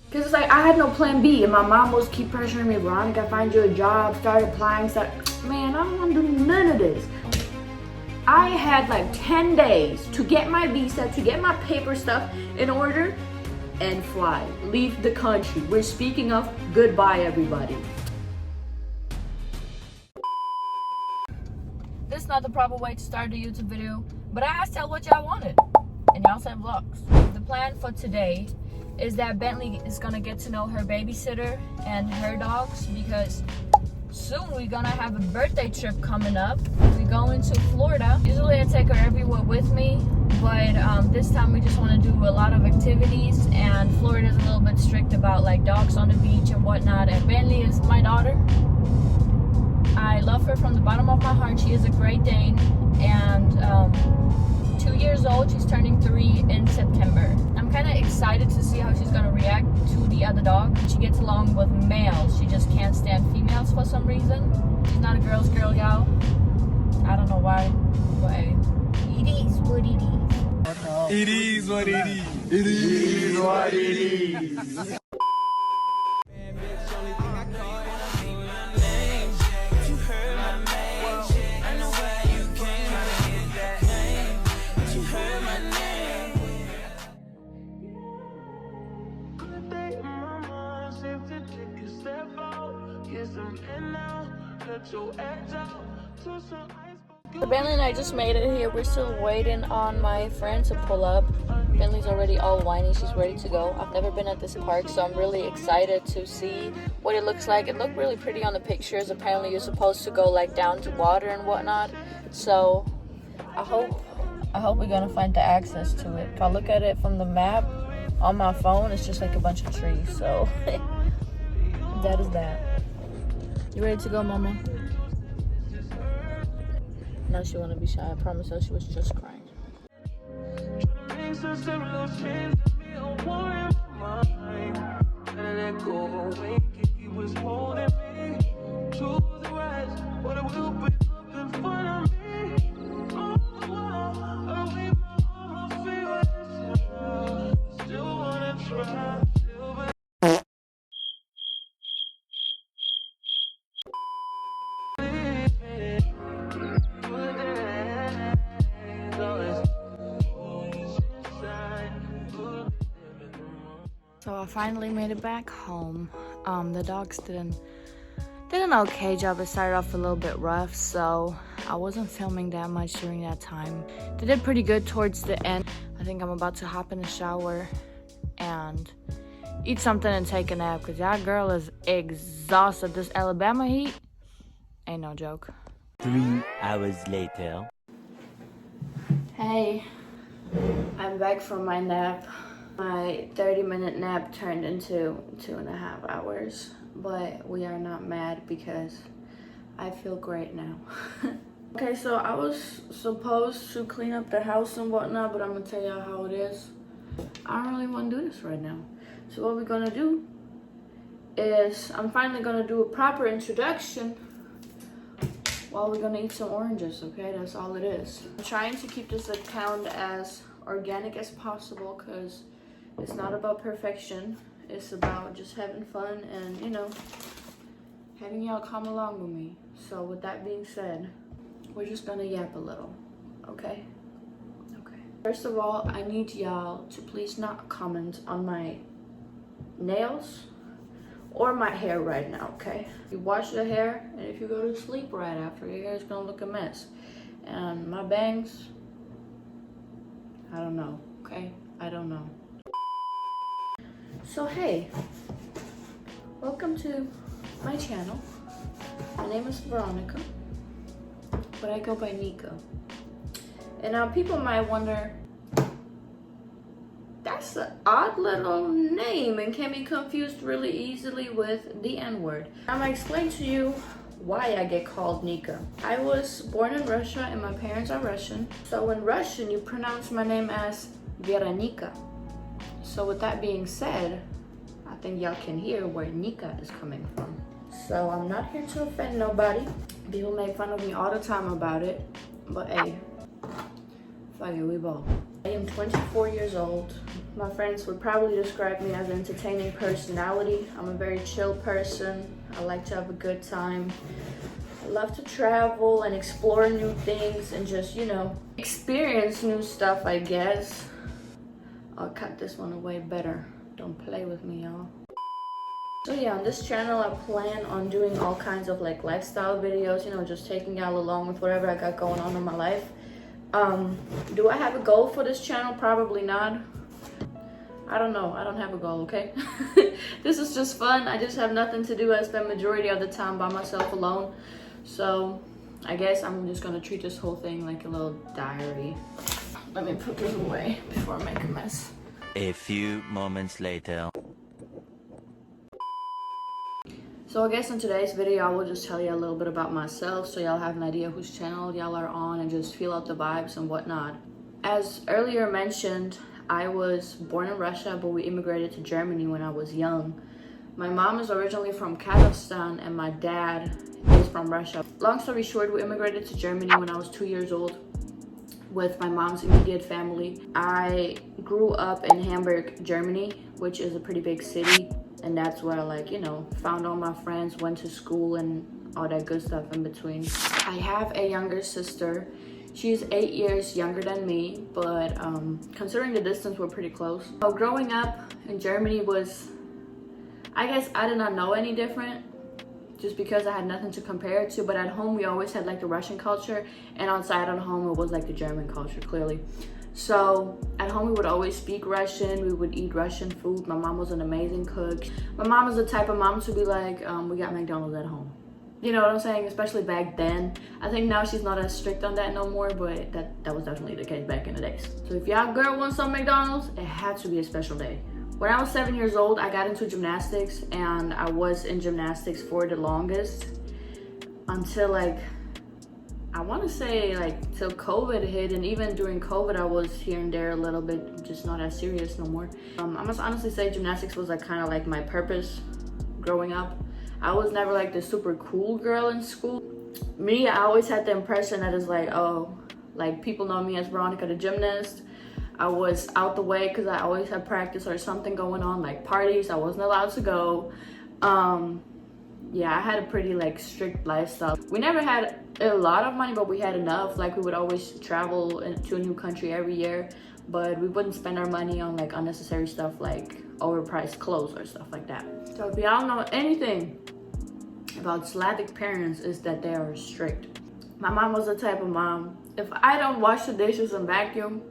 Because it's like I had no plan B, and my mom was keep pressuring me, Veronica, find you a job, start applying, start. Man, I don't want to do none of this. I had like 10 days to get my visa, to get my paper stuff in order, and fly, leave the country. We're speaking of goodbye, everybody. This is not the proper way to start a YouTube video, but I asked y'all what y'all wanted, and y'all said vlogs. The plan for today is that Bentley is gonna get to know her babysitter and her dogs, because soon we're gonna have a birthday trip coming up. We're going to Florida. Usually I take her everywhere with me, but this time we just want to do a lot of activities, and Florida's a little bit strict about like dogs on the beach and whatnot. And Bentley is my daughter. I love her from the bottom of my heart. She is a Great Dane, and 2 years old. She's turning 3 in September. I'm kind of excited to see how she's gonna react to the other dog. She gets along with males. She just can't stand females for some reason. She's not a girl's girl, y'all. I don't know why, but it is what it is. It is what it is. It is what it is. So Bentley and I just made it here. We're still waiting on my friend to pull up. Bentley's already all whiny. She's ready to go. I've never been at this park, so I'm really excited to see what it looks like. It looked really pretty on the pictures. Apparently you're supposed to go like down to water and whatnot. So I hope we're gonna find the access to it. If I look at it from the map on my phone, it's just like a bunch of trees. So that is that. You ready to go, mama? Now she wanna be shy. I promise her she was just crying. So I finally made it back home. The dogs did an okay job. It started off a little bit rough, so I wasn't filming that much during that time. They did pretty good towards the end. I think I'm about to hop in the shower and eat something and take a nap, because that girl is exhausted. This Alabama heat ain't no joke. 3 hours later. Hey, I'm back from my nap. My 30-minute nap turned into 2.5 hours, but we are not mad because I feel great now. Okay, so I was supposed to clean up the house and whatnot, but I'm gonna tell y'all how it is. I don't really want to do this right now. So what we're gonna do is I'm finally gonna do a proper introduction while we're gonna eat some oranges, okay? That's all it is. I'm trying to keep this account as organic as possible, because it's not about perfection. It's about just having fun and, you know, having y'all come along with me. So with that being said, we're just gonna yap a little, okay? Okay. First of all, I need y'all to please not comment on my nails or my hair right now, okay? You wash your hair, and if you go to sleep right after, your hair is gonna look a mess. And my bangs, I don't know, okay? I don't know. So hey, welcome to my channel. My name is Veronica, but I go by Nico. And now people might wonder, that's an odd little name and can be confused really easily with the N-word. I'm gonna explain to you why I get called Nico. I was born in Russia and my parents are Russian. So in Russian, you pronounce my name as Veronica. So with that being said, I think y'all can hear where Nika is coming from. So I'm not here to offend nobody. People make fun of me all the time about it, but hey, fuck it, we both. I am 24 years old. My friends would probably describe me as an entertaining personality. I'm a very chill person. I like to have a good time. I love to travel and explore new things and just, you know, experience new stuff, I guess. I'll cut this one away better. Don't play with me, y'all. So yeah, on this channel, I plan on doing all kinds of like lifestyle videos, you know, just taking y'all along with whatever I got going on in my life. Do I have a goal for this channel? Probably not. I don't know. I don't have a goal, okay? This is just fun. I just have nothing to do. I spend majority of the time by myself alone. So I guess I'm just gonna treat this whole thing like a little diary. Let me put this away before I make a mess. A few moments later. So I guess in today's video, I will just tell you a little bit about myself so y'all have an idea whose channel y'all are on and just feel out the vibes and whatnot. As earlier mentioned, I was born in Russia, but we immigrated to Germany when I was young. My mom is originally from Kazakhstan and my dad is from Russia. Long story short, we immigrated to Germany when I was 2 years old with my mom's immediate family. I grew up in Hamburg, Germany, which is a pretty big city. And that's where I, like, you know, found all my friends, went to school and all that good stuff in between. I have a younger sister. She's 8 years younger than me, but considering the distance, we're pretty close. So growing up in Germany was, I guess I did not know any different just because I had nothing to compare it to. But at home, we always had like the Russian culture, and outside of home, it was like the German culture, clearly. So at home, we would always speak Russian. We would eat Russian food. My mom was an amazing cook. My mom was the type of mom to be like, we got McDonald's at home. You know what I'm saying? Especially back then. I think now she's not as strict on that no more, but that was definitely the case back in the days. So if y'all girl wants some McDonald's, it had to be a special day. When I was 7 years old, I got into gymnastics, and I was in gymnastics for the longest until like, I want to say like till COVID hit. And even during COVID, I was here and there a little bit, just not as serious no more. I must honestly say gymnastics was like kind of like my purpose growing up. I was never like the super cool girl in school. Me, I always had the impression that it's like, oh, like people know me as Veronica the gymnast. I was out the way because I always had practice or something going on, like parties I wasn't allowed to go. Yeah, I had a pretty like strict lifestyle. We never had a lot of money, but we had enough. Like we would always travel to a new country every year, but we wouldn't spend our money on like unnecessary stuff like overpriced clothes or stuff like that. So if y'all know anything about Slavic parents, is that they are strict. My mom was the type of mom, if I don't wash the dishes and vacuum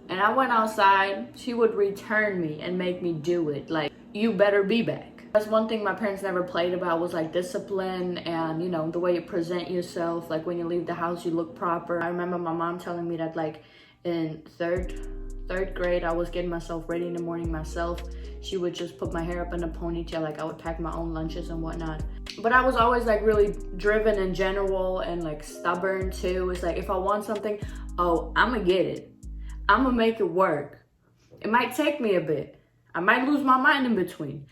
and I went outside, she would return me and make me do it. Like, you better be back. That's one thing my parents never played about, was like discipline and, you know, the way you present yourself. Like when you leave the house, you look proper. I remember my mom telling me that like in third grade, I was getting myself ready in the morning myself. She would just put my hair up in a ponytail. Like I would pack my own lunches and whatnot. But I was always like really driven in general and like stubborn too. It's like if I want something, oh, I'm gonna get it. I'm gonna make it work. It might take me a bit. I might lose my mind in between,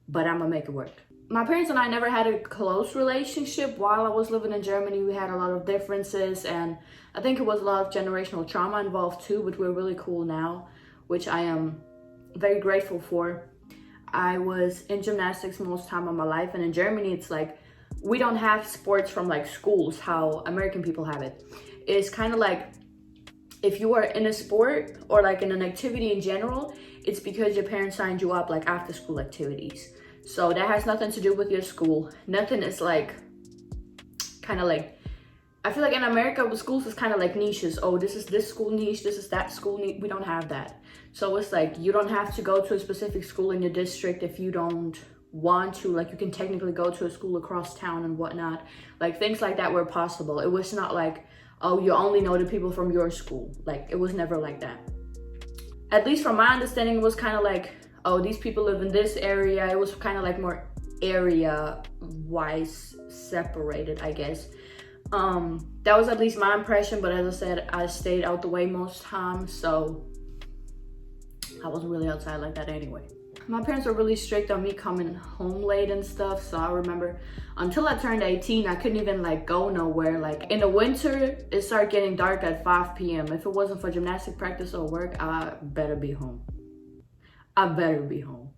but I'm gonna make it work. My parents and I never had a close relationship while I was living in Germany. We had a lot of differences, and I think it was a lot of generational trauma involved too, but we're really cool now, which I am very grateful for. I was in gymnastics most time of my life, and in Germany, it's like, we don't have sports from like schools, how American people have it. It's kind of like, if you are in a sport or like in an activity in general, it's because your parents signed you up like after school activities. So that has nothing to do with your school. Nothing is like, kind of like, I feel like in America with schools is kind of like niches. Oh, this is this school niche, this is that school niche. We don't have that. So it's like, you don't have to go to a specific school in your district if you don't want to. Like you can technically go to a school across town and whatnot. Like things like that were possible. It was not like, oh, you only know the people from your school. Like it was never like that. At least from my understanding, it was kind of like, oh, these people live in this area. It was kind of like more area-wise separated, I guess. That was at least my impression, but as I said, I stayed out the way most times, so I wasn't really outside like that anyway. My parents were really strict on me coming home late and stuff, so I remember until I turned 18, I couldn't even like go nowhere. Like in the winter, it started getting dark at 5 p.m. If it wasn't for gymnastic practice or work, I better be home. I better be home.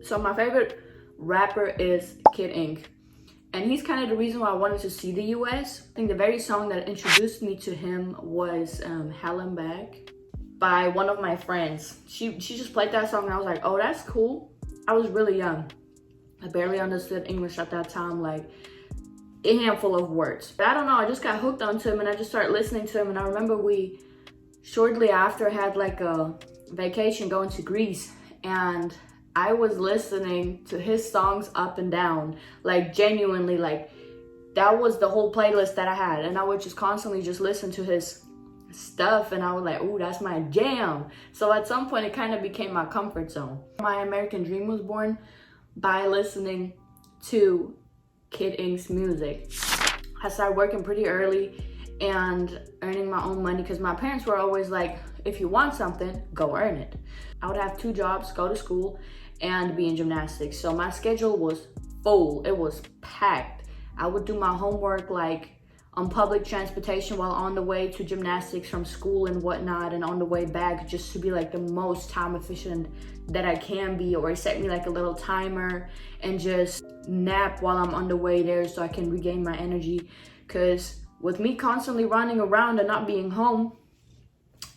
So my favorite rapper is Kid Ink. And he's kind of the reason why I wanted to see the US. I think the very song that introduced me to him was Hell and Back by one of my friends. She just played that song and I was like, oh, that's cool. I was really young. I barely understood English at that time, like a handful of words. But I don't know, I just got hooked onto him and I just started listening to him. And I remember we shortly after had like a vacation going to Greece, and I was listening to his songs up and down, like genuinely, like that was the whole playlist that I had. And I would just constantly just listen to his stuff and I was like, ooh, that's my jam. So at some point it kind of became my comfort zone. My American dream was born by listening to Kid Ink's music. I started working pretty early and earning my own money because my parents were always like, if you want something, go earn it. I would have 2 jobs, go to school, and be in gymnastics. So my schedule was full. It was packed. I would do my homework like on public transportation while on the way to gymnastics from school and whatnot, and on the way back just to be like the most time efficient that I can be, or set me like a little timer and just nap while I'm on the way there so I can regain my energy. Because with me constantly running around and not being home,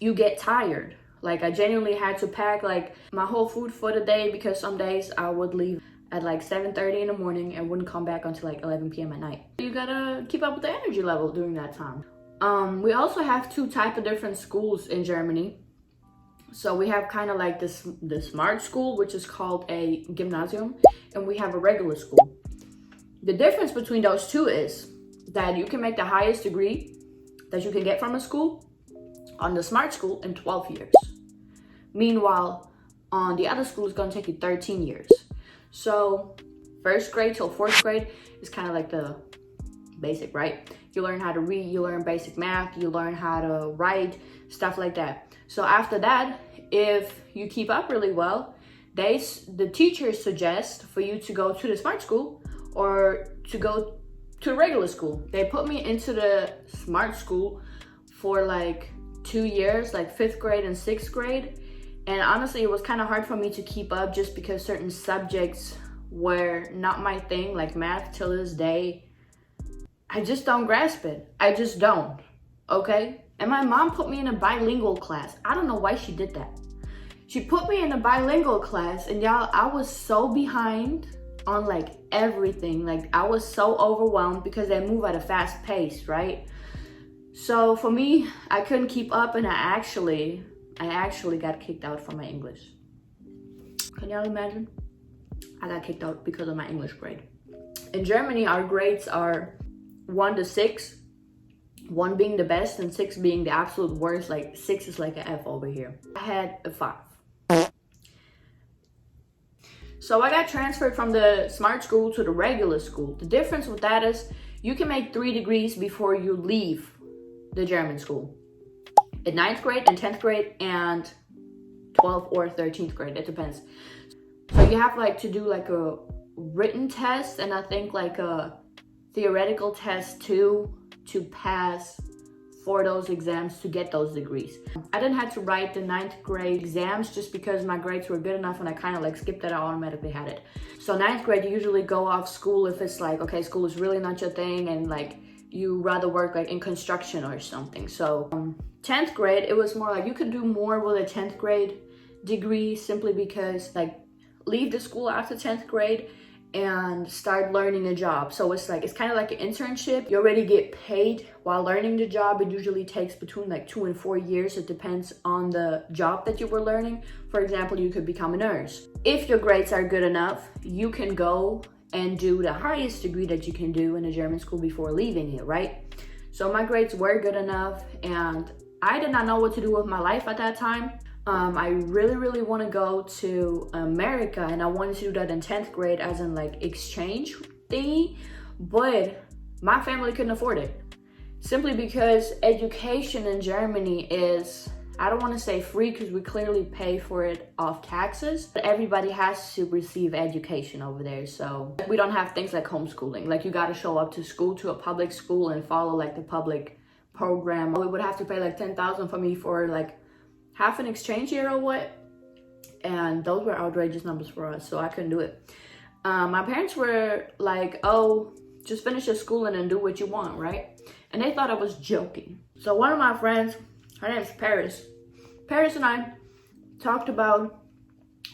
you get tired. Like I genuinely had to pack like my whole food for the day, because some days I would leave at like 7:30 in the morning and wouldn't come back until like 11 p.m. at night. You gotta keep up with the energy level during that time. We also have 2 types of different schools in Germany. So we have kind of like the smart school, which is called a gymnasium, and we have a regular school. The difference between those 2 is that you can make the highest degree that you can get from a school on the smart school in 12 years. Meanwhile, on the other school, it's gonna take you 13 years. So 1st grade till 4th grade is kind of like the basic, right? You learn how to read, you learn basic math, you learn how to write, stuff like that. So after that, if you keep up really well, the teachers suggest for you to go to the smart school or to go to a regular school. They put me into the smart school for like 2 years, like 5th grade and 6th grade. And honestly, it was kind of hard for me to keep up just because certain subjects were not my thing, like math till this day. I just don't grasp it. I just don't, okay? And my mom put me in a bilingual class. I don't know why she did that. She put me in a bilingual class, and y'all, I was so behind on like everything. Like I was so overwhelmed because they move at a fast pace, right? So for me, I couldn't keep up, and I actually got kicked out from my English. Can y'all imagine? I got kicked out because of my English grade. In Germany, our grades are 1 to 6, 1 being the best and 6 being the absolute worst. Like 6 is like an F over here. I had a 5. So I got transferred from the smart school to the regular school. The difference with that is you can make 3 degrees before you leave the German school. In 9th grade and 10th grade and 12th or 13th grade, it depends. So you have like to do like a written test and I think like a theoretical test too to pass for those exams to get those degrees. I didn't have to write the 9th grade exams just because my grades were good enough and I kind of like skipped it. I automatically had it. So 9th grade, you usually go off school if it's like, okay, school is really not your thing and like you rather work like in construction or something. So 10th grade, it was more like you could do more with a 10th grade degree simply because like leave the school after 10th grade and start learning a job. So it's like, it's kind of like an internship. You already get paid while learning the job. It usually takes between like 2 and 4 years. It depends on the job that you were learning. For example, you could become a nurse. If your grades are good enough, you can go and do the highest degree that you can do in a German school before leaving it, right? So my grades were good enough and I did not know what to do with my life at that time. I really want to go to America and I wanted to do that in 10th grade as in like exchange thingy, but my family couldn't afford it simply because education in Germany is, I don't want to say free because we clearly pay for it off taxes, but everybody has to receive education over there. So we don't have things like homeschooling. Like you got to show up to school, to a public school and follow like the public program. We would have to pay like 10,000 for me for like half an exchange year or what. And those were outrageous numbers for us, so I couldn't do it. My parents were like, oh, just finish your schooling and do what you want, right? And they thought I was joking. So one of my friends, her name's Paris. Paris and I talked about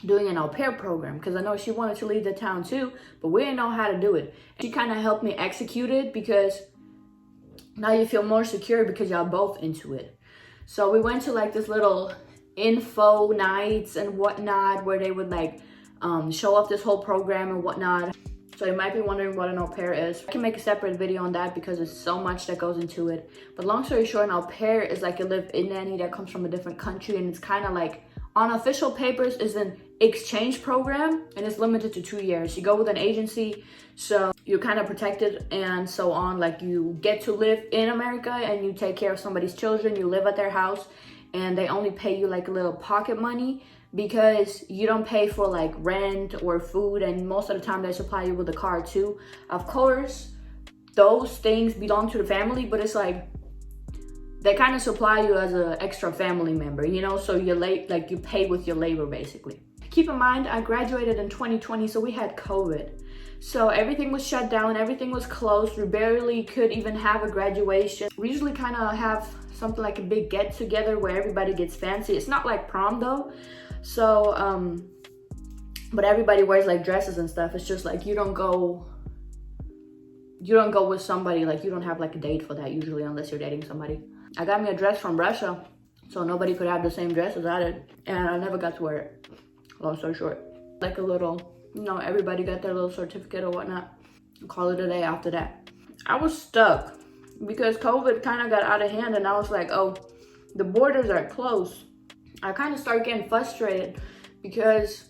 doing an au pair program because I know she wanted to leave the town too, but we didn't know how to do it. She kind of helped me execute it because now you feel more secure because y'all both into it. So we went to like this little info nights and whatnot where they would like show off this whole program and whatnot. So you might be wondering what an au pair is. I can make a separate video on that because there's so much that goes into it. But long story short, an au pair is like a live-in nanny that comes from a different country, and it's kind of like on official papers is an exchange program, and it's limited to 2 years. You go with an agency, so you're kind of protected and so on. Like you get to live in America and you take care of somebody's children, you live at their house, and they only pay you like a little pocket money because you don't pay for like rent or food, and most of the time they supply you with a car too. Of course, those things belong to the family, but it's like they kind of supply you as an extra family member, you know, so you're late, like you pay with your labor basically. Keep in mind, I graduated in 2020, so we had COVID. So everything was shut down, everything was closed. We barely could even have a graduation. We usually kind of have something like a big get together where everybody gets fancy. It's not like prom though. So, but everybody wears like dresses and stuff. It's just like you don't go with somebody, like you don't have like a date for that usually unless you're dating somebody. I got me a dress from Russia, so nobody could have the same dress as I did, and I never got to wear it. Long story short, like a little, you know, everybody got their little certificate or whatnot. Call it a day after that. I was stuck because COVID kind of got out of hand, and I was like, oh, the borders are closed. I kind of started getting frustrated because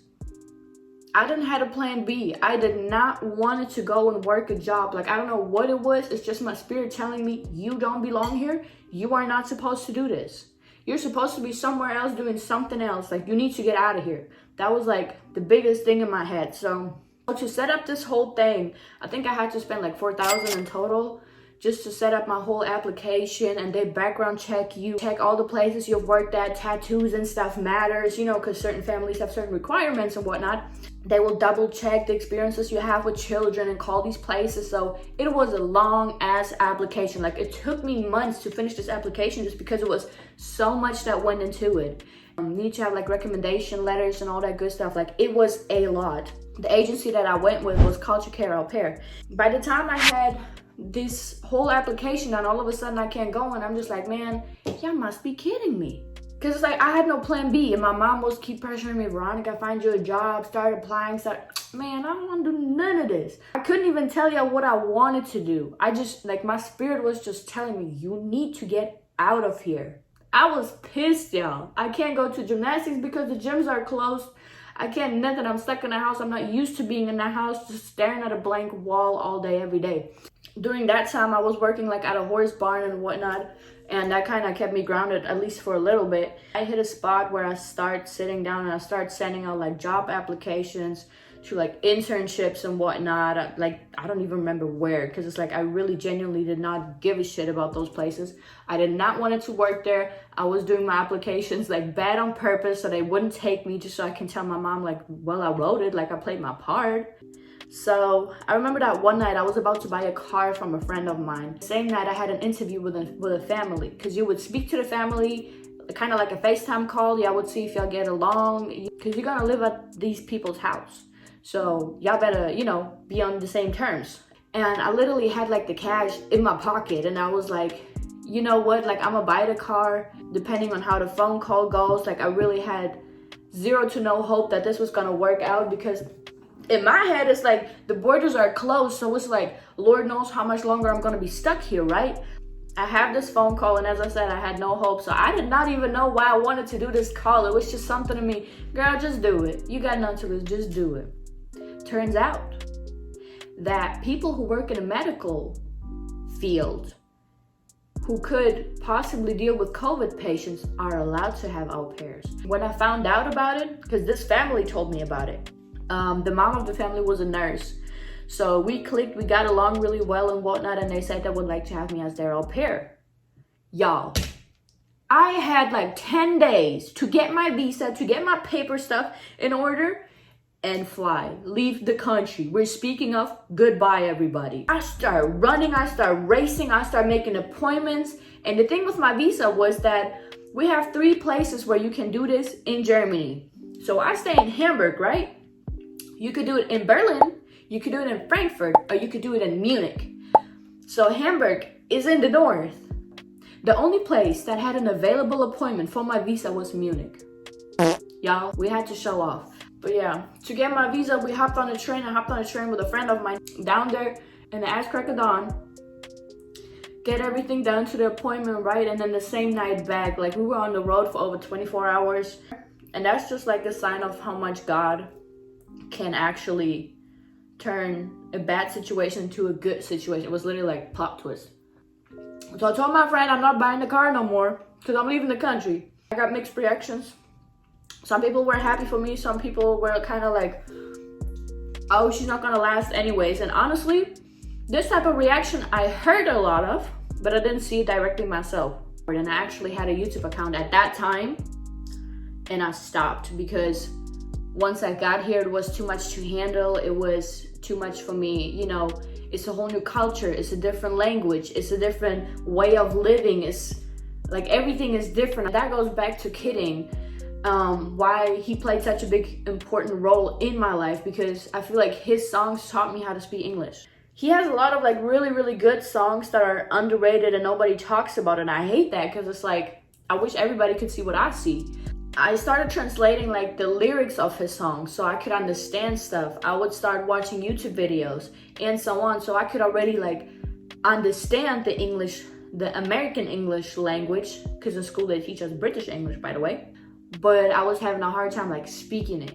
I didn't have a plan B. I did not want to go and work a job. Like, I don't know what it was. It's just my spirit telling me, you don't belong here. You are not supposed to do this. You're supposed to be somewhere else doing something else. Like, you need to get out of here. That was like the biggest thing in my head. So to set up this whole thing, I think I had to spend like $4,000 in total just to set up my whole application, and they background check you, check all the places you've worked at, tattoos and stuff matters, you know, because certain families have certain requirements and whatnot. They will double check the experiences you have with children and call these places. So it was a long ass application. Like, it took me months to finish this application just because it was so much that went into it. Need to have like recommendation letters and all that good stuff. Like, it was a lot. The agency that I went with was Culture Care Au Pair. By the time I had this whole application done, all of a sudden I can't go, and I'm just like, man, y'all must be kidding me. Because it's like I had no plan B, and my mom was keep pressuring me, Veronica, find you a job, start applying, man, I don't want to do none of this. I couldn't even tell y'all what I wanted to do. I just, like, my spirit was just telling me, you need to get out of here. I was pissed, y'all. I can't go to gymnastics because the gyms are closed. I can't, nothing. I'm stuck in the house. I'm not used to being in the house, just staring at a blank wall all day, every day. During that time, I was working like at a horse barn and whatnot, and that kind of kept me grounded, at least for a little bit. I hit a spot where I start sitting down and I start sending out like job applications to like internships and whatnot. I don't even remember where, because it's like I really genuinely did not give a shit about those places. I did not want it to work there. I was doing my applications like bad on purpose so they wouldn't take me, just so I can tell my mom like, well, I wrote it, like I played my part. So I remember that one night I was about to buy a car from a friend of mine. Same night I had an interview with a family, because you would speak to the family, kind of like a FaceTime call. Y'all would see if y'all get along, because you're gonna live at these people's house. So y'all better, you know, be on the same terms. And I literally had like the cash in my pocket, and I was like, you know what, like I'm gonna buy the car depending on how the phone call goes. Like, I really had zero to no hope that this was gonna work out, because in my head, it's like the borders are closed, so it's like, Lord knows how much longer I'm gonna be stuck here, right? I have this phone call, and as I said, I had no hope, so I did not even know why I wanted to do this call. It was just something to me, girl, just do it. You got nothing to lose, just do it. Turns out that people who work in a medical field who could possibly deal with COVID patients are allowed to have au pairs. When I found out about it, because this family told me about it, the mom of the family was a nurse. So we clicked, we got along really well and whatnot, and they said they would like to have me as their au pair. Y'all, I had like 10 days to get my visa, to get my paper stuff in order and fly, leave the country. We're speaking of goodbye, everybody. I start running, I start racing, I start making appointments. And the thing with my visa was that we have 3 places where you can do this in Germany. So I stay in Hamburg, right? You could do it in Berlin, you could do it in Frankfurt, or you could do it in Munich. So Hamburg is in the north. The only place that had an available appointment for my visa was Munich. Y'all, we had to show off. But yeah, to get my visa, we hopped on a train. I hopped on a train with a friend of mine down there in the ass crack of dawn. Get everything done to the appointment, right? And then the same night back. Like, we were on the road for over 24 hours. And that's just like a sign of how much God can actually turn a bad situation into a good situation. It was literally like plot twist. So I told my friend I'm not buying the car no more because I'm leaving the country. I got mixed reactions. Some people were happy for me. Some people were kind of like, oh, she's not gonna last anyways. And honestly, this type of reaction I heard a lot of, but I didn't see it directly myself. And I actually had a YouTube account at that time, and I stopped because once I got here, it was too much to handle. It was too much for me. You know, it's a whole new culture. It's a different language. It's a different way of living. It's like everything is different. That goes back to kidding. Why he played such a big important role in my life, because I feel like his songs taught me how to speak English. He has a lot of like really good songs that are underrated and nobody talks about it. And I hate that because it's like, I wish everybody could see what I see. I started translating like the lyrics of his songs so I could understand stuff. I would start watching YouTube videos and so on, so I could already like understand the English, the American English language, because in school they teach us British English, by the way. But I was having a hard time like speaking it.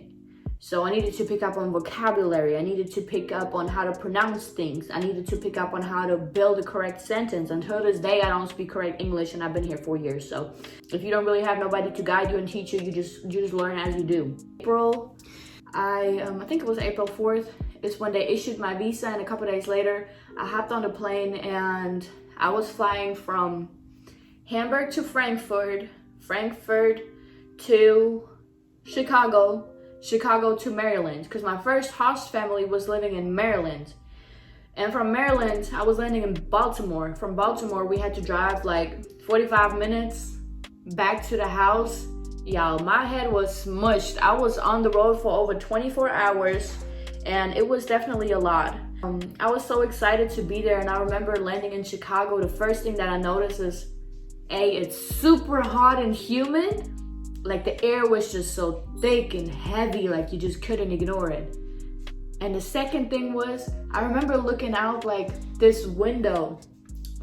So I needed to pick up on vocabulary. I needed to pick up on how to pronounce things. I needed to pick up on how to build a correct sentence. Until this day, I don't speak correct English, and I've been here 4 years. So if you don't really have nobody to guide you and teach you, you just learn as you do. April, I think it was April 4th, is when they issued my visa, and a couple days later, I hopped on the plane and I was flying from Hamburg to Frankfurt, Frankfurt to Chicago, Chicago to Maryland, because my first host family was living in Maryland. And from Maryland, I was landing in Baltimore. From Baltimore, we had to drive like 45 minutes back to the house. Y'all, my head was smushed. I was on the road for over 24 hours, and it was definitely a lot. I was so excited to be there, and I remember landing in Chicago. The first thing that I noticed is, it's super hot and humid. Like the air was just so thick and heavy, like you just couldn't ignore it. And the second thing was, I remember looking out like this window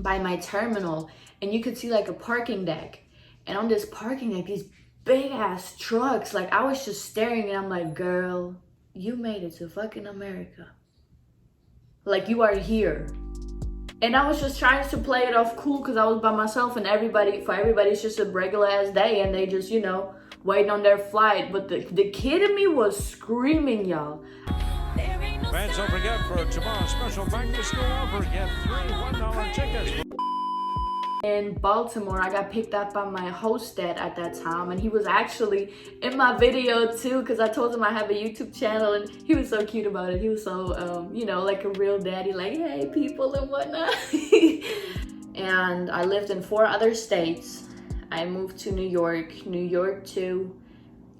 by my terminal, and you could see like a parking deck. And on this parking deck, these big ass trucks, like I was just staring, and I'm like, girl, you made it to fucking America. Like, you are here. And I was just trying to play it off cool because I was by myself, and for everybody it's just a regular ass day, and they just, you know, waiting on their flight. But the kid in me was screaming, y'all. Fans, don't forget, for tomorrow's special back to school offer, get 3 $1 tickets. In Baltimore, I got picked up by my host dad at that time, and he was actually in my video too, because I told him I have a YouTube channel, and he was so cute about it. He was so, you know, like a real daddy, like, hey, people and whatnot. And I lived in 4 other states. I moved to New York, New York to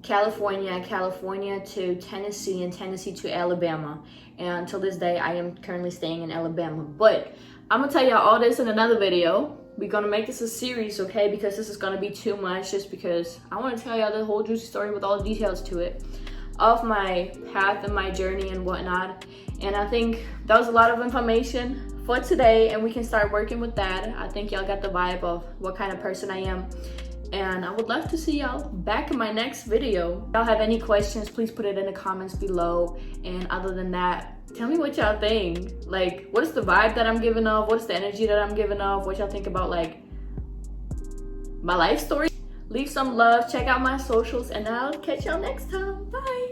California, California to Tennessee, and Tennessee to Alabama. And until this day, I am currently staying in Alabama. But I'm gonna tell y'all all this in another video. We're gonna make this a series, okay? Because this is gonna be too much, just because I wanna tell y'all the whole juicy story with all the details to it of my path and my journey and whatnot. And I think that was a lot of information for today, and we can start working with that. I think y'all got the vibe of what kind of person I am. And I would love to see y'all back in my next video. If y'all have any questions, please put it in the comments below. And other than that, tell me what y'all think. Like, what is the vibe that I'm giving off? What is the energy that I'm giving off? What y'all think about, like, my life story? Leave some love, check out my socials, and I'll catch y'all next time. Bye.